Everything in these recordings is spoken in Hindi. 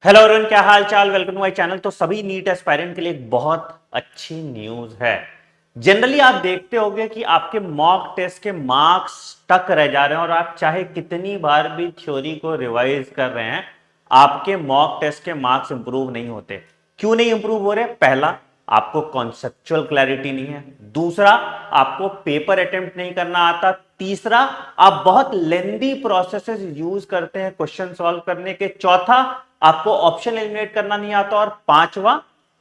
हेलो एवरीवन, क्या हाल चाल। Welcome to my channel. तो सभी नीट एस्पायरेंट के लिए एक बहुत अच्छी न्यूज है। जनरली आप देखते होंगे कि आपके मॉक टेस्ट के मार्क्स स्टक रह जा रहे हैं और आप चाहे कितनी बार भी थ्योरी को रिवाइज कर रहे हैं, आपके मॉक टेस्ट के मार्क्स इंप्रूव नहीं होते। क्यों नहीं इंप्रूव हो रहे? पहला, आपको कॉन्सेप्चुअल क्लैरिटी नहीं है। दूसरा, आपको पेपर अटेम्प्ट नहीं करना आता। तीसरा, आप बहुत लेंदी प्रोसेसेस यूज करते हैं क्वेश्चन सॉल्व करने के। चौथा, आपको ऑप्शन एलिमिनेट करना नहीं आता। और पांचवा,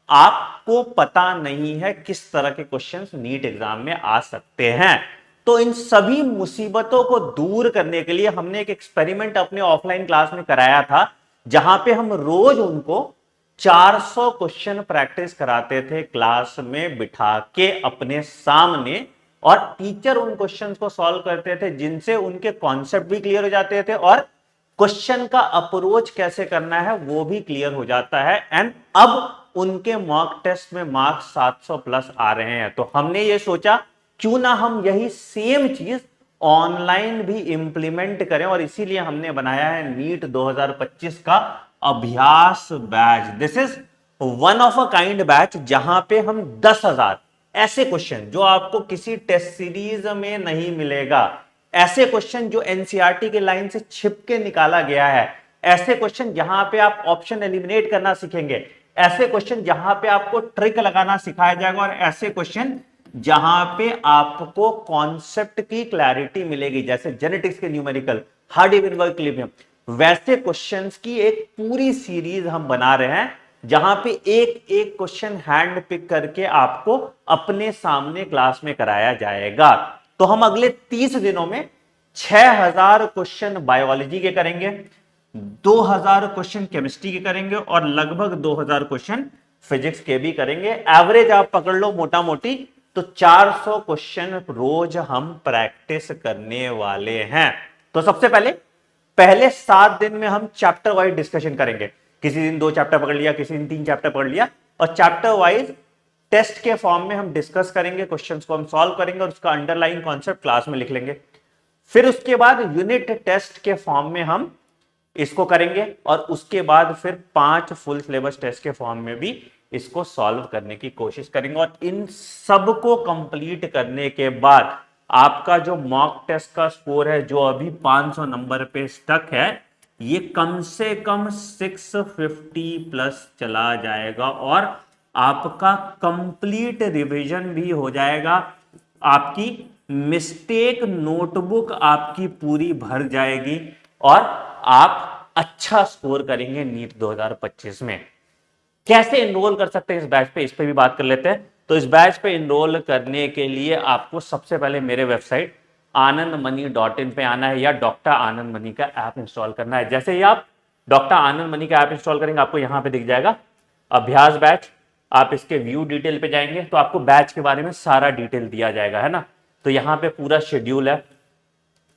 आपको पता नहीं है किस तरह के क्वेश्चंस नीट एग्जाम में आ सकते हैं। तो इन सभी मुसीबतों को दूर करने के लिए हमने एक एक्सपेरिमेंट अपने ऑफलाइन क्लास में कराया था, जहां पे हम रोज उनको 400 क्वेश्चन प्रैक्टिस कराते थे क्लास में बिठा के अपने सामने। और टीचर उन क्वेश्चंस को सॉल्व करते थे, जिनसे उनके कॉन्सेप्ट भी क्लियर हो जाते थे और क्वेश्चन का अप्रोच कैसे करना है वो भी क्लियर हो जाता है। एंड अब उनके मॉक टेस्ट में मार्क्स 700 प्लस आ रहे हैं। तो हमने ये सोचा, क्यों ना हम यही सेम चीज ऑनलाइन भी इंप्लीमेंट करें, और इसीलिए हमने बनाया है नीट 2025 का अभ्यास batch. This is one of a kind batch, जहां पे हम 10,000 ऐसे क्वेश्चन जो आपको किसी टेस्ट सीरीज में नहीं मिलेगा, ऐसे क्वेश्चन जो एनसीईआरटी के लाइन से छिप के निकाला गया है, ऐसे क्वेश्चन जहां पे आप ऑप्शन एलिमिनेट करना सीखेंगे, ऐसे क्वेश्चन जहां पे आपको ट्रिक लगाना सिखाया जाएगा, और ऐसे क्वेश्चन जहां पे आपको कॉन्सेप्ट की क्लैरिटी मिलेगी, जैसे जेनेटिक्स के न्यूमेरिकल, हार्ड इक्विलिब्रियम इक्विलिब्रियम, वैसे क्वेश्चंस की एक पूरी सीरीज हम बना रहे हैं, जहां पे एक एक क्वेश्चन हैंड पिक करके आपको अपने सामने क्लास में कराया जाएगा। तो हम अगले 30 दिनों में 6000 क्वेश्चन बायोलॉजी के करेंगे, 2000 क्वेश्चन केमिस्ट्री के करेंगे और लगभग 2000 क्वेश्चन फिजिक्स के भी करेंगे। एवरेज आप पकड़ लो मोटा मोटी, तो 400 क्वेश्चन रोज हम प्रैक्टिस करने वाले हैं। तो सबसे पहले पहले 7 दिन में हम चैप्टर वाइज डिस्कशन करेंगे। किसी दिन 2 चैप्टर पकड़ लिया, किसी दिन 3 चैप्टर पकड़ लिया, और चैप्टर वाइज टेस्ट के फॉर्म में हम डिस्कस करेंगे, क्वेश्चंस को हम सॉल्व करेंगे और उसका अंडरलाइन कॉन्सेप्ट क्लास में लिख लेंगे। फिर उसके बाद यूनिट टेस्ट के फॉर्म में हम इसको करेंगे, और उसके बाद फिर 5 फुल सिलेबस टेस्ट के फॉर्म में भी इसको सॉल्व करने की कोशिश करेंगे। और इन सबको कंप्लीट करने के बाद आपका जो मॉक टेस्ट का स्कोर है, जो अभी 500 नंबर पे स्टक है, ये कम से कम 650 प्लस चला जाएगा और आपका कंप्लीट रिवीजन भी हो जाएगा। आपकी मिस्टेक नोटबुक आपकी पूरी भर जाएगी और आप अच्छा स्कोर करेंगे नीट 2025 में। कैसे एनरोल कर सकते हैं इस बैच पे, इस पे भी बात कर लेते हैं। तो इस बैच पे एनरोल करने के लिए आपको सबसे पहले मेरे वेबसाइट anandmoney.in पे आना है, या डॉक्टर आनंद मनी का ऐप इंस्टॉल करना है। जैसे ही आप डॉक्टर आनंद मनी का ऐप इंस्टॉल करेंगे, आपको यहां पे दिख जाएगा अभ्यास बैच। आप इसके व्यू डिटेल पे जाएंगे तो आपको बैच के बारे में सारा डिटेल दिया जाएगा, है ना। तो यहाँ पे पूरा शेड्यूल है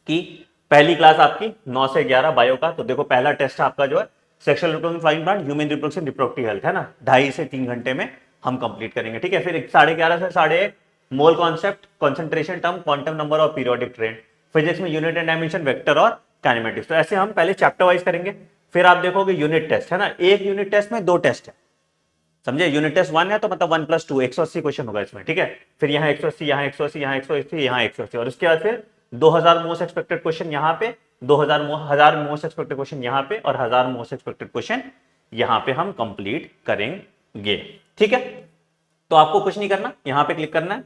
कि पहली क्लास आपकी 9 से 11 बायो का। तो देखो, पहला टेस्ट आपका जो है sexual reproduction, flying plant, human reproduction, reproductive health, है ना। 2.5 से 3 घंटे में हम कंप्लीट करेंगे, ठीक है। फिर 11:30 से 1:30 mole concept, concentration term, quantum number और पीरियोडिक ट्रेंड। फिजिक्स में यूनिट एंड डायमेंशन, वेक्टर और काइनेमेटिक्स। तो ऐसे हम पहले चैप्टर वाइज करेंगे। फिर आप देखोगे यूनिट टेस्ट, है ना। एक यूनिट टेस्ट में 2 टेस्ट है, समझे। यूनिट टेस्ट 1 है तो मतलब 1+2 180 क्वेश्चन होगा इसमें, ठीक है। फिर यहाँ 180, यहाँ 180, यहाँ 180, यहाँ 180, और उसके बाद फिर 2000 मोस्ट एक्सपेक्टेड क्वेश्चन यहाँ पे, 2000 मोस्ट एक्सपेक्टेड क्वेश्चन यहाँ पे, और 1000 मोस्ट एक्सपेक्टेड क्वेश्चन यहाँ पे हम कंप्लीट करेंगे, ठीक है। तो आपको कुछ नहीं करना, यहाँ पे क्लिक करना है,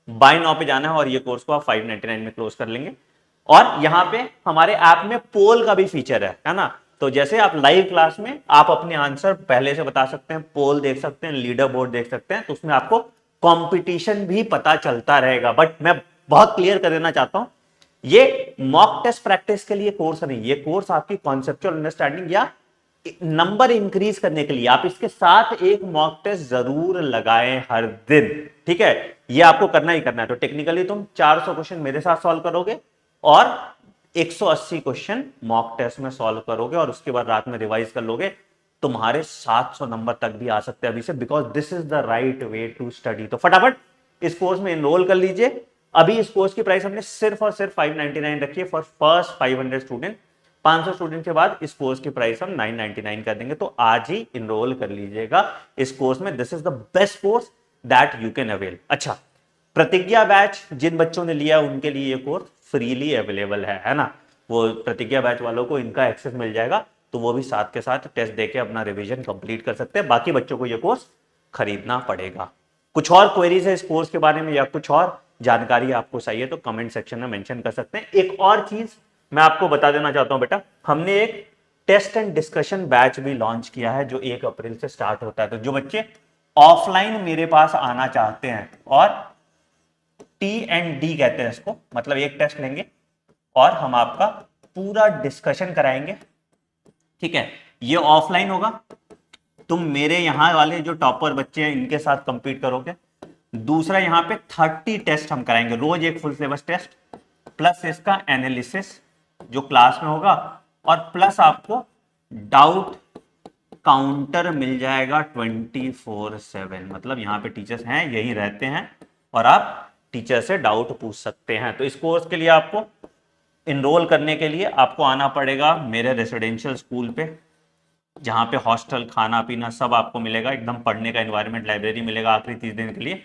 बाय नाउ पे जाना है, और ये कोर्स को आप 599 में क्लोज कर लेंगे। और यहाँ पे हमारे ऐप में पोल का भी फीचर है ना। तो जैसे आप लाइव क्लास में आप अपने आंसर पहले से बता सकते हैं, पोल देख सकते हैं, लीडर बोर्ड देख सकते हैं, तो उसमें आपको कंपटीशन भी पता चलता रहेगा। बट मैं बहुत क्लियर कर देना चाहता हूं, ये मॉक टेस्ट प्रैक्टिस के लिए कोर्स नहीं, ये कोर्स आपकी कॉन्सेप्चुअल अंडरस्टैंडिंग या नंबर इंक्रीज करने के लिए। आप इसके साथ एक मॉक टेस्ट जरूर लगाएं हर दिन, ठीक है। ये आपको करना ही करना है। तो टेक्निकली तुम 400 क्वेश्चन मेरे साथ सॉल्व करोगे और 180 क्वेश्चन मॉक टेस्ट में सॉल्व करोगे, और उसके बाद रात में रिवाइज कर लोगे। तुम्हारे 700 नंबर तक भी आ सकते हैं अभी से, because this is the right way to study. तो फटाफट इस कोर्स में एनरोल कर लीजिए। अभी इस कोर्स की प्राइस हमने सिर्फ और सिर्फ 599 रखी है फॉर फर्स्ट 500 स्टूडेंट। 500 स्टूडेंट के बाद इस कोर्स की प्राइस हम 999 कर देंगे। तो आज ही इनरोल कर लीजिएगा इस कोर्स में। This is the best course that you can avail. अच्छा, प्रतिज्ञा बैच जिन बच्चों ने लिया उनके लिए ये कोर्स फ्रीली अवेलेबल है ना। वो प्रतिज्ञा बैच वालों को इनका एक्सेस मिल जाएगा, तो वो भी साथ के साथ टेस्ट देके अपना रिवीजन कंप्लीट कर सकते हैं। बाकी बच्चों को ये कोर्स खरीदना पड़ेगा। कुछ और क्वेरीज है इस कोर्स के बारे में या कुछ और जानकारी आपको चाहिए तो कमेंट सेक्शन में मेंशन कर सकते हैं। एक और चीज मैं आपको बता देना चाहता हूं बेटा, हमने एक टेस्ट एंड डिस्कशन बैच भी लॉन्च किया है जो 1 अप्रैल से स्टार्ट होता है। तो जो बच्चे ऑफलाइन मेरे पास आना चाहते हैं और T&D कहते हैं इसको, मतलब एक टेस्ट लेंगे और हम आपका पूरा डिस्कशन कराएंगे, ठीक है। ये ऑफलाइन होगा, तुम मेरे यहां वाले जो टॉपर बच्चे हैं इनके साथ कंपीट करोगे। दूसरा यहां पे 30 टेस्ट हम कराएंगे, रोज एक फुल सिलेबस टेस्ट प्लस इसका एनालिसिस जो क्लास में होगा, और प्लस आपको डाउट काउंटर मिल जाएगा 24/7। मतलब यहाँ पे टीचर्स हैं, यही रहते हैं और आप टीचर से डाउट पूछ सकते हैं। तो इस कोर्स के लिए आपको इनरोल करने के लिए आपको आना पड़ेगा मेरे रेसिडेंशियल स्कूल पे, जहाँ पे हॉस्टल खाना पीना सब आपको मिलेगा, एकदम पढ़ने का एनवायरनमेंट, लाइब्रेरी मिलेगा आखिरी 30 दिन के लिए।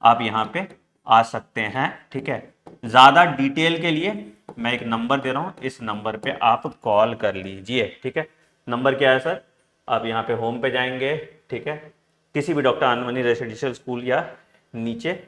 आप यहाँ पे आ सकते हैं, ठीक है। ज़्यादा डिटेल के लिए मैं एक नंबर दे रहा हूँ, इस नंबर पे आप कॉल कर लीजिए, ठीक है। नंबर क्या है सर? आप यहाँ पे होम पे जाएंगे, ठीक है, किसी भी डॉक्टर आनमनी रेसिडेंशियल स्कूल या नीचे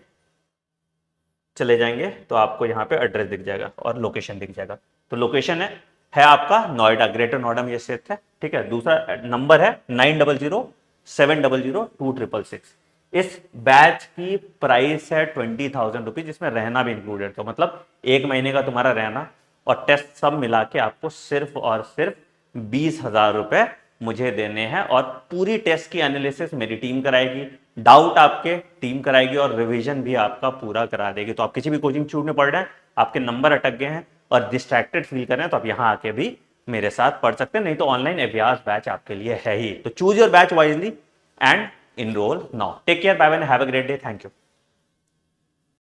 चले जाएंगे तो आपको यहाँ पे एड्रेस दिख जाएगा और लोकेशन दिख जाएगा। तो लोकेशन है आपका नोएडा, ग्रेटर नोएडा में ये स्थित है, ठीक है। दूसरा नंबर है 9007002666। इस बैच की प्राइस है 20,000 रुपीज, जिसमें रहना भी इंक्लूडेड। तो मतलब 1 महीने का तुम्हारा रहना और टेस्ट सब मिला के आपको सिर्फ और सिर्फ 20,000 रुपए मुझे देने हैं, और पूरी टेस्ट की एनालिसिस मेरी टीम कराएगी, डाउट आपके टीम कराएगी और रिवीजन भी आपका पूरा करा देगी। तो आप किसी भी कोचिंग इंस्टीट्यूट में पढ़ रहे हैं, आपके नंबर अटक गए हैं और डिस्ट्रैक्टेड फील कर रहे हैं, तो आप यहाँ आके भी मेरे साथ पढ़ सकते हैं, नहीं तो ऑनलाइन अभ्यास बैच आपके लिए है ही। तो choose your batch wisely and enroll now. Take care. Bye bye and have a great day. Thank you.